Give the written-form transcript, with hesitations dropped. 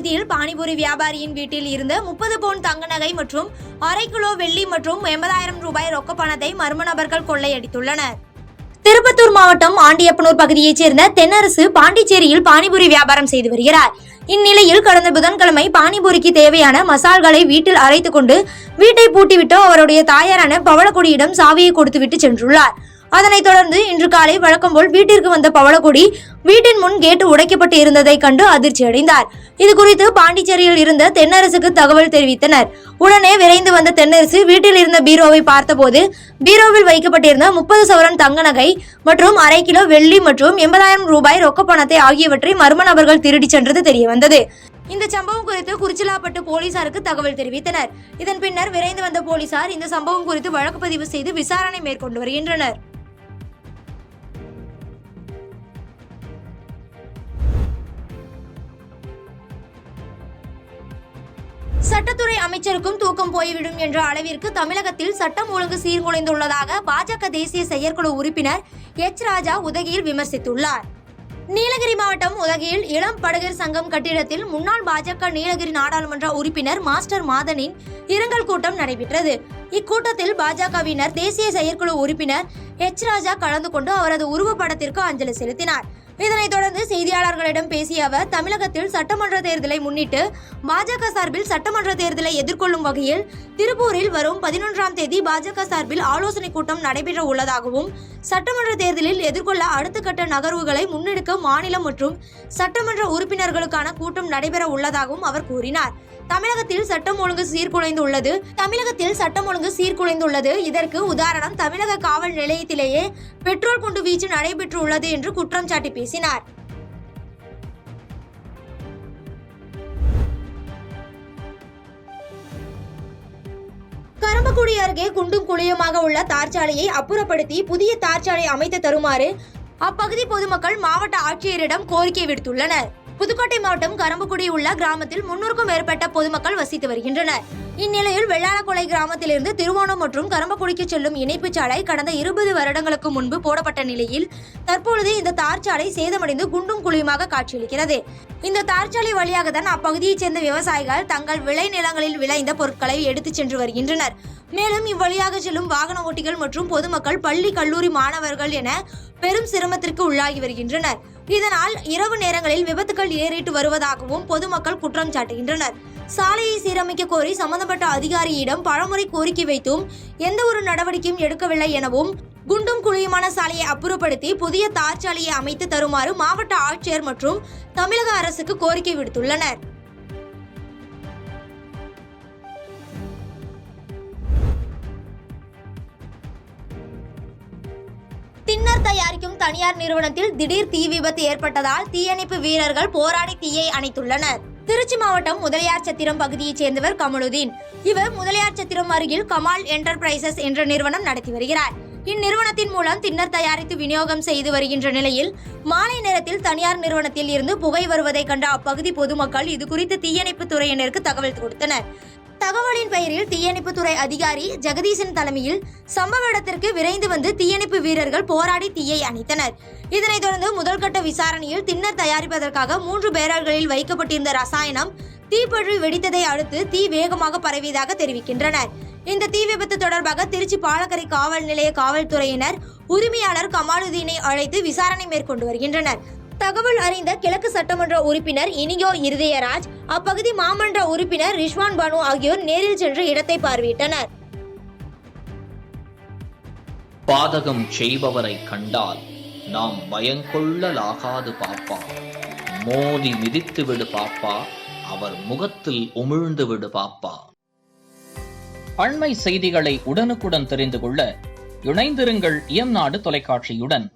பகுதியில் பானிபூரி வியாபாரியின் வீட்டில் இருந்த 30 பவுன் தங்க நகை மற்றும் அரை கிலோ வெள்ளி மற்றும் 80,000 ரூபாய் ரொக்க பணத்தை மர்ம நபர்கள் கொள்ளையடித்துள்ளனர். திருப்பத்தூர் மாவட்டம் ஆண்டியப்பனூர் பகுதியைச் சேர்ந்த தென்னரசு பாண்டிச்சேரியில் பானிபூரி வியாபாரம் செய்து வருகிறார். இந்நிலையில் கடந்த புதன்கிழமை பானிபூரிக்கு தேவையான மசால்களை வீட்டில் அரைத்துக் கொண்டு வீட்டை பூட்டிவிட்டு அவருடைய தாயாரான பவளக்கொடியிடம் சாவியை கொடுத்துவிட்டு சென்றுள்ளார். அதனைத் தொடர்ந்து இன்று காலை வழக்கம் போல் வீட்டிற்கு வந்த பவளக்கொடி வீட்டின் முன் கேட்டு உடைக்கப்பட்டு இருந்ததை கண்டு அதிர்ச்சி அடைந்தார். இது குறித்து பாண்டிச்சேரியில் இருந்த தென்னரசுக்கு தகவல் தெரிவித்தனர். உடனே விரைந்து வந்த தென்னரசு வீட்டில் இருந்த பீரோவை பார்த்தபோது பீரோவில் வைக்கப்பட்டிருந்த 30 சவரன் தங்க நகை மற்றும் அரை கிலோ வெள்ளி மற்றும் 80,000 ரூபாய் ரொக்க பணத்தை ஆகியவற்றை மர்ம நபர்கள் திருடி சென்றது தெரிய வந்தது. இந்த சம்பவம் குறித்து குறிச்சிலாப்பட்டு போலீசாருக்கு தகவல் தெரிவித்தனர். இதன் பின்னர் விரைந்து வந்த போலீசார் இந்த சம்பவம் குறித்து வழக்கு பதிவு செய்து விசாரணை மேற்கொண்டு வருகின்றனர். சட்டத்துறை அமைச்சருக்கும் தூக்கம் போய்விடும் என்ற அளவிற்கு தமிழகத்தில் சட்டம் ஒழுங்கு சீர்குலைந்துள்ளதாக பாஜக தேசிய செயற்குழு உறுப்பினர் எச். ராஜா உதகையில் விமர்சித்துள்ளார். நீலகிரி மாவட்டம் உதகையில் இளம் படகர் சங்கம் கட்டிடத்தில் முன்னாள் பாஜக நீலகிரி நாடாளுமன்ற உறுப்பினர் மாஸ்டர் மாதனின் இரங்கல் கூட்டம் நடைபெற்றது. இக்கூட்டத்தில் பாஜகவினர் தேசிய செயற்குழு உறுப்பினர் எச். ராஜா கலந்து கொண்டு அவரது உருவப்படத்திற்கு அஞ்சலி செலுத்தினார். இதனைத் தொடர்ந்து செய்தியாளர்களிடம் பேசிய அவர், தமிழகத்தில் சட்டமன்ற தேர்தலை முன்னிட்டு பாஜக சார்பில் சட்டமன்ற தேர்தலை எதிர்கொள்ளும் வகையில் திருப்பூரில் வரும் 11ஆம் தேதி பாஜக சார்பில் ஆலோசனை கூட்டம் நடைபெற உள்ளதாகவும், சட்டமன்ற தேர்தலில் எதிர்கொள்ள அடுத்த கட்ட நகர்வுகளை முன்னெடுக்க மாநிலம் மற்றும் சட்டமன்ற உறுப்பினர்களுக்கான கூட்டம் நடைபெற உள்ளதாகவும் அவர் கூறினார். தமிழகத்தில் சட்டம் ஒழுங்கு சீர்குலைந்துள்ளது. இதற்கு உதாரணம் தமிழக காவல் நிலையத்திலேயே பெட்ரோல் குண்டு வீச்சு நடைபெற்றுள்ளது என்று குற்றம் சாட்டி பேசினார். கரம்பக்குடி அருகே குண்டும் குழியுமாக உள்ள தார்ச்சாலையை அப்புறப்படுத்தி புதிய தார்ச்சாலை அமைத்து தருமாறு அப்பகுதி பொதுமக்கள் மாவட்ட ஆட்சியரிடம் கோரிக்கை விடுத்துள்ளனர். புதுக்கோட்டை மாவட்டம் கரம்பக்குடி உள்ள கிராமத்தில் 300க்கும் மேற்பட்ட பொதுமக்கள் வசித்து வருகின்றனர். இந்நிலையில் வெள்ளாளக்கொலை கிராமத்திலிருந்து திருவோணம் மற்றும் கரம்பக்குடிக்கு செல்லும் இணைப்பு சாலை கடந்த 20 வருடங்களுக்கு முன்பு போடப்பட்ட நிலையில் தற்பொழுது இந்த தார்ச்சாலை சேதமடைந்து குண்டும் குழியுமாக காட்சியளிக்கிறது. இந்த தார்ச்சாலை வழியாக தான் அப்பகுதியைச் சேர்ந்த விவசாயிகள் தங்கள் விளை நிலங்களில் விளைந்த பொருட்களை எடுத்துச் சென்று வருகின்றனர். மேலும் இவ்வழியாக செல்லும் வாகன ஓட்டிகள் மற்றும் பொதுமக்கள் பள்ளி கல்லூரி மாணவர்கள் என பெரும் சிரமத்திற்கு உள்ளாகி வருகின்றனர். இதனால் இரவு நேரங்களில் விபத்துகள் ஏறிட்டு வருவதாகவும் பொதுமக்கள் குற்றம் சாட்டுகின்றனர். சாலையை சீரமைக்க கோரி சம்பந்தப்பட்ட அதிகாரியிடம் பலமுறை கோரிக்கை வைத்தும் எந்த ஒரு நடவடிக்கையும் எடுக்கவில்லை எனவும், குண்டும் குழியுமான சாலையை அப்புறப்படுத்தி புதிய தார்ச்சாலையை அமைத்து தருமாறு மாவட்ட ஆட்சியர் மற்றும் தமிழக அரசுக்கு கோரிக்கை விடுத்துள்ளனர். தின்னர் தயாரிக்கும் தனியார் நிறுவனத்தில் திடீர் தீ விபத்து ஏற்பட்டதால் தீயணைப்பு வீரர்கள் போராடி தீயை அணைத்துள்ளனர். திருச்சி மாவட்டம் முதலியார்சத்திரம் பகுதியைச் சேர்ந்தவர் கமலுதீன். இவர் முதலியார்சத்திரம் அருகில் கமால் என்டர்பிரைசஸ் என்ற நிறுவனம் நடத்தி வருகிறார். இந்நிறுவனத்தின் மூலம் தின்னர் தயாரித்து விநியோகம் செய்து வருகின்ற நிலையில் மாலை நேரத்தில் தனியார் நிறுவனத்தில் இருந்து புகை வருவதை கண்ட அப்பகுதி பொதுமக்கள் இதுகுறித்து தீயணைப்பு துறையினருக்கு தகவல் கொடுத்தனர். தகவலின் பெயரில் தீயணைப்பு துறை அதிகாரி ஜெகதீசன் தலைமையில் சம்பவ இடத்திற்கு விரைந்து வந்து தீயணைப்பு வீரர்கள் போராடி தீயை அணைத்தனர். இதனைத் தொடர்ந்து முதல்கட்ட விசாரணையில் தின்னர் தயாரிப்பதற்காக 3 பேரல்களில் வைக்கப்பட்டிருந்த ரசாயனம் தீப்பற்றி வெடித்ததை அடுத்து தீ வேகமாக பரவியதாக தெரிவிக்கின்றனர். இந்த தீ விபத்து தொடர்பாக திருச்சி பாலக்கரை காவல் நிலைய காவல்துறையினர் உரிமையாளர் கமாலுதீனை அழைத்து விசாரணை மேற்கொண்டு வருகின்றனர். தகவல் அறிந்த கிழக்கு சட்டமன்ற உறுப்பினர் இனியோ இருதயராஜ், அப்பகுதி மாமன்ற உறுப்பினர் ரிஷ்வான் பானு ஆகியோர் நேரில் சென்று இடத்தை பார்வையிட்டனர். பாதகம் செய்பவரை கண்டால் நாம் பயங்கொள்ளலாகாது பாப்பா, மோதி மிதித்து விடு பாப்பா, அவர் முகத்தில் உமிழ்ந்து விடு பாப்பா. அண்மை செய்திகளை உடனுக்குடன் தெரிந்து கொள்ள இணைந்திருங்கள் இயம்நாடு தொலைக்காட்சியுடன்.